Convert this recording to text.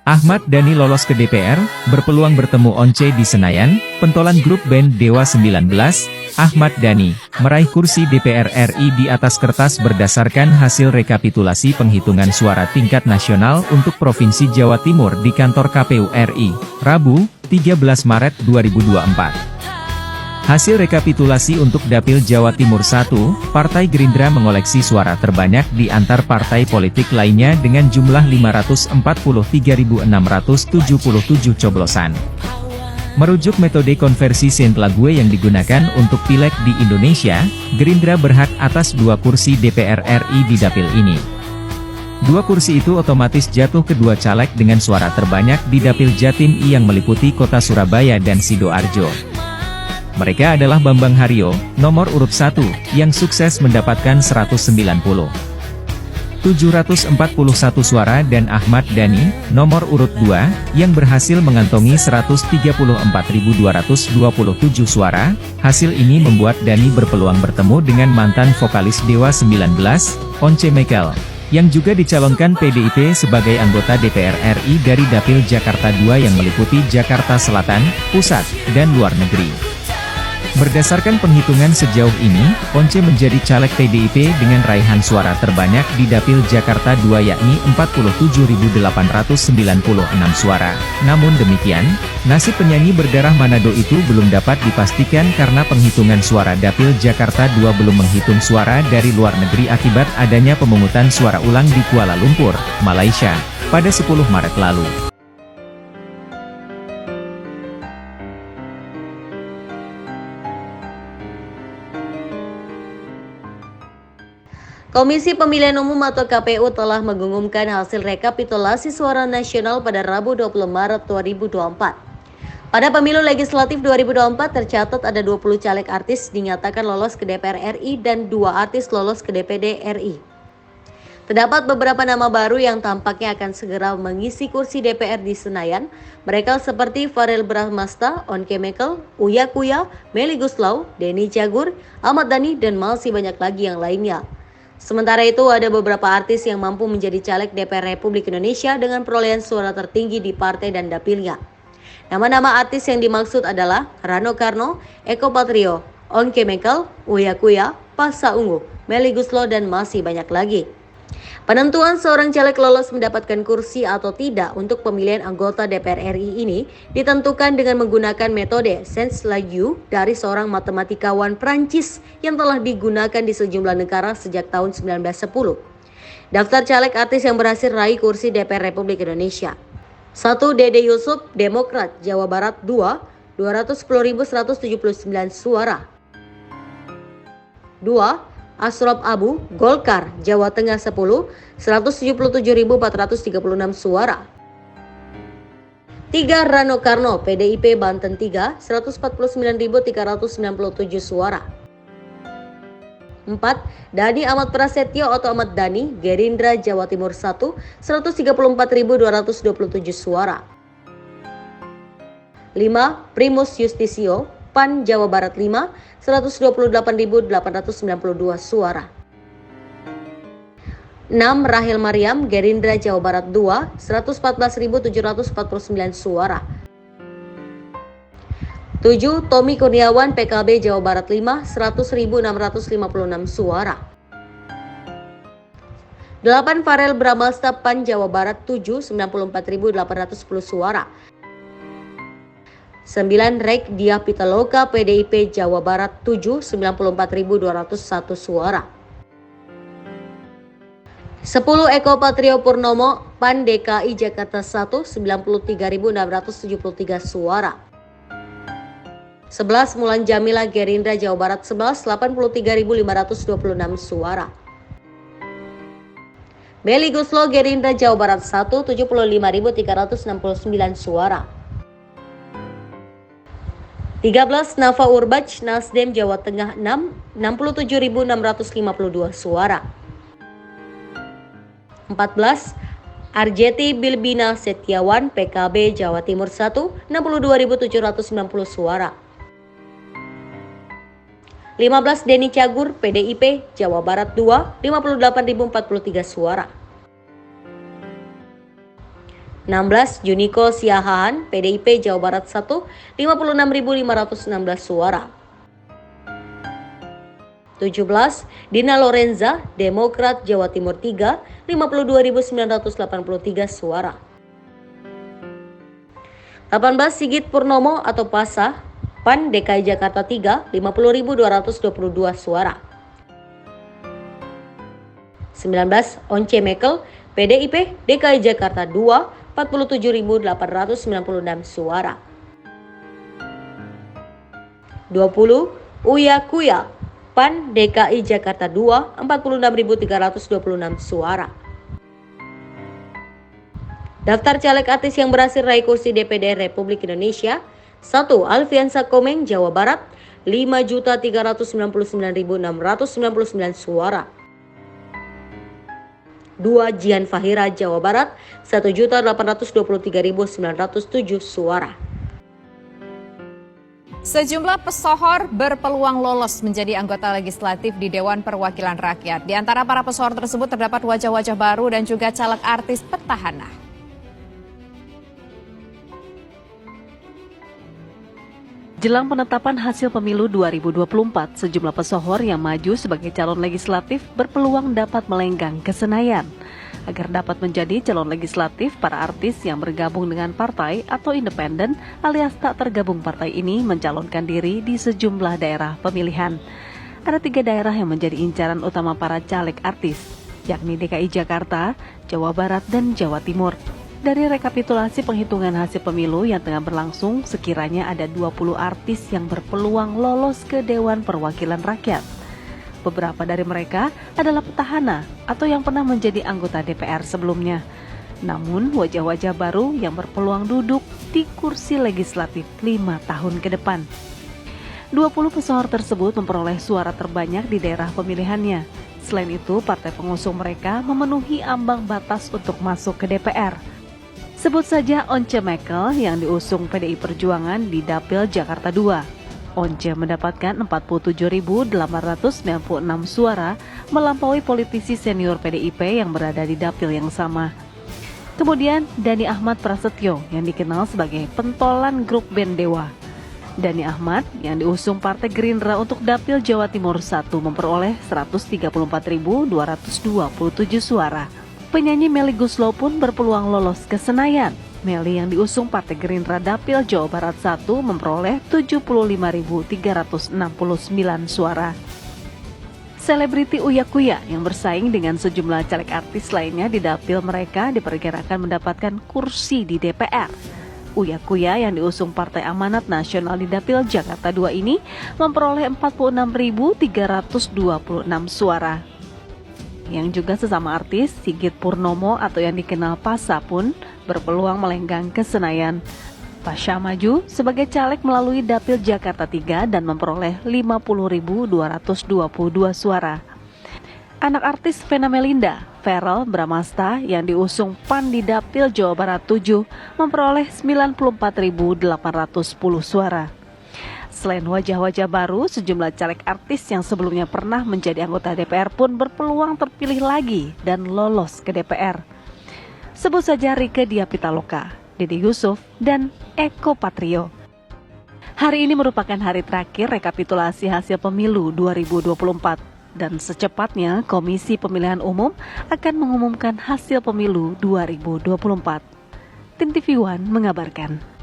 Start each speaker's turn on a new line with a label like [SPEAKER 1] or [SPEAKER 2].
[SPEAKER 1] Ahmad Dhani lolos ke DPR, berpeluang bertemu Once di Senayan, pentolan grup band Dewa 19, Ahmad Dhani, meraih kursi DPR RI di atas kertas berdasarkan hasil rekapitulasi penghitungan suara tingkat nasional untuk Provinsi Jawa Timur di kantor KPU RI, Rabu, 13 Maret 2024. Hasil rekapitulasi untuk Dapil Jawa Timur 1, Partai Gerindra mengoleksi suara terbanyak di antar partai politik lainnya dengan jumlah 543.677 coblosan. Merujuk metode konversi Sainte-Laguë yang digunakan untuk pileg di Indonesia, Gerindra berhak atas 2 kursi DPR RI di Dapil ini. 2 kursi itu otomatis jatuh ke 2 caleg dengan suara terbanyak di Dapil Jatim I yang meliputi kota Surabaya dan Sidoarjo. Mereka adalah Bambang Haryo, nomor urut 1, yang sukses mendapatkan 190.741 suara dan Ahmad Dhani, nomor urut 2, yang berhasil mengantongi 134.227 suara. Hasil ini membuat Dhani berpeluang bertemu dengan mantan vokalis Dewa 19, Once Mekel, yang juga dicalonkan PDIP sebagai anggota DPR RI dari Dapil Jakarta II yang meliputi Jakarta Selatan, Pusat, dan Luar Negeri. Berdasarkan penghitungan sejauh ini, Once menjadi caleg PDIP dengan raihan suara terbanyak di Dapil Jakarta II yakni 47.896 suara. Namun demikian, nasib penyanyi berdarah Manado itu belum dapat dipastikan karena penghitungan suara Dapil Jakarta II belum menghitung suara dari luar negeri akibat adanya pemungutan suara ulang di Kuala Lumpur, Malaysia, pada 10 Maret lalu.
[SPEAKER 2] Komisi Pemilihan Umum atau KPU telah mengumumkan hasil rekapitulasi suara nasional pada Rabu 20 Maret 2024. Pada pemilu legislatif 2024 tercatat ada 20 caleg artis dinyatakan lolos ke DPR RI dan 2 artis lolos ke DPD RI. Terdapat beberapa nama baru yang tampaknya akan segera mengisi kursi DPR di Senayan. Mereka seperti Farel Bramasta, Once Mekel, Uya Kuya, Melly Goeslaw, Denny Cagur, Ahmad Dhani, dan masih banyak lagi yang lainnya. Sementara itu, ada beberapa artis yang mampu menjadi caleg DPR Republik Indonesia dengan perolehan suara tertinggi di partai dan dapilnya. Nama-nama artis yang dimaksud adalah Rano Karno, Eko Patrio, Once Mekel, Uya Kuya, Pasha Ungu, Melly Goeslaw, dan masih banyak lagi. Penentuan seorang caleg lolos mendapatkan kursi atau tidak untuk pemilihan anggota DPR RI ini ditentukan dengan menggunakan metode Sainte-Laguë dari seorang matematikawan Prancis yang telah digunakan di sejumlah negara sejak tahun 1910. Daftar caleg artis yang berhasil raih kursi DPR Republik Indonesia. 1. Dede Yusuf, Demokrat, Jawa Barat 2, 210.179 suara. 2. Asrop Abu, Golkar, Jawa Tengah 10, 177.436 suara. 3. Rano Karno, PDIP Banten 3, 149.397 suara. 4. Dhani Ahmad Prasetyo atau Ahmad Dhani, Gerindra Jawa Timur 1, 134.227 suara. 5. Primus Yustisio, PAN Jawa Barat 5, 128.892 suara. 6. Rahel Mariam, Gerindra Jawa Barat 2, 114.749 suara. 7. Tommy Kurniawan, PKB Jawa Barat 5, 100.656 suara. 8. Farel Bramasta, PAN Jawa Barat 7, 94.810 suara. 9. Rek Diah Pitaloka, PDIP Jawa Barat 7, 94.201 suara. 10. Eko Patrio Purnomo, PAN DKI Jakarta 1, 93.673 suara. 11. Mulan Jamila, Gerindra Jawa Barat 11, 83.526 suara. Melly Goeslaw, Gerindra Jawa Barat 1, 75.369 suara. 13. Nafa Urbach, Nasdem Jawa Tengah 6, 67.652 suara. 14. Arjeti Bilbina Setiawan, PKB Jawa Timur 1, 62.790 suara. 15. Denny Cagur, PDIP Jawa Barat 2, 58.043 suara. 16. Juniko Siahaan, PDIP Jawa Barat 1, 56.516 suara. 17. Dina Lorenza, Demokrat Jawa Timur 3, 52.983 suara. 18. Sigit Purnomo atau PASA, PAN DKI Jakarta 3, 50.222 suara. 19. Once Mekel, PDIP DKI Jakarta 2, 47.896 suara. 20. Uya Kuya, PAN DKI Jakarta 2, 46.326 suara. Daftar caleg artis yang berhasil raih kursi DPD Republik Indonesia: 1. Alfiansa Komeng, Jawa Barat, 5.399.699 suara. 2. Jihan Fahira, Jawa Barat, 1.823.907 suara.
[SPEAKER 3] Sejumlah pesohor berpeluang lolos menjadi anggota legislatif di Dewan Perwakilan Rakyat. Di antara para pesohor tersebut terdapat wajah-wajah baru dan juga caleg artis petahana.
[SPEAKER 4] Jelang penetapan hasil pemilu 2024, sejumlah pesohor yang maju sebagai calon legislatif berpeluang dapat melenggang ke Senayan. Agar dapat menjadi calon legislatif, para artis yang bergabung dengan partai atau independen alias tak tergabung partai ini mencalonkan diri di sejumlah daerah pemilihan. Ada 3 daerah yang menjadi incaran utama para caleg artis, yakni DKI Jakarta, Jawa Barat, dan Jawa Timur. Dari rekapitulasi penghitungan hasil pemilu yang tengah berlangsung, sekiranya ada 20 artis yang berpeluang lolos ke Dewan Perwakilan Rakyat. Beberapa dari mereka adalah petahana atau yang pernah menjadi anggota DPR sebelumnya. Namun wajah-wajah baru yang berpeluang duduk di kursi legislatif 5 tahun ke depan. 20 pesohor tersebut memperoleh suara terbanyak di daerah pemilihannya. Selain itu, partai pengusung mereka memenuhi ambang batas untuk masuk ke DPR. Sebut saja Once Mekel yang diusung PDI Perjuangan di Dapil Jakarta 2. Once mendapatkan 47.896 suara, melampaui politisi senior PDIP yang berada di dapil yang sama. Kemudian Dhani Ahmad Prasetyo yang dikenal sebagai pentolan grup band Dewa. Dhani Ahmad yang diusung Partai Gerindra untuk Dapil Jawa Timur 1 memperoleh 134.227 suara. Penyanyi Melly Goeslaw pun berpeluang lolos ke Senayan. Melly yang diusung Partai Gerindra Dapil Jawa Barat 1 memperoleh 75.369 suara. Selebriti Uya Kuya yang bersaing dengan sejumlah caleg artis lainnya di dapil mereka diperkirakan mendapatkan kursi di DPR. Uya Kuya yang diusung Partai Amanat Nasional di Dapil Jakarta 2 ini memperoleh 46.326 suara. Yang juga sesama artis, Sigit Purnomo atau yang dikenal PASA pun berpeluang melenggang ke Senayan. Pasha maju sebagai caleg melalui Dapil Jakarta 3 dan memperoleh 50.222 suara. Anak artis Vena Melinda, Verrel Bramasta yang diusung PAN di Dapil Jawa Barat 7 memperoleh 94.810 suara. Selain wajah-wajah baru, sejumlah caleg artis yang sebelumnya pernah menjadi anggota DPR pun berpeluang terpilih lagi dan lolos ke DPR. Sebut saja Rieke Diah Pitaloka, Deddy Yusuf, dan Eko Patrio. Hari ini merupakan hari terakhir rekapitulasi hasil pemilu 2024 dan secepatnya Komisi Pemilihan Umum akan mengumumkan hasil pemilu 2024. Tim TV One mengabarkan.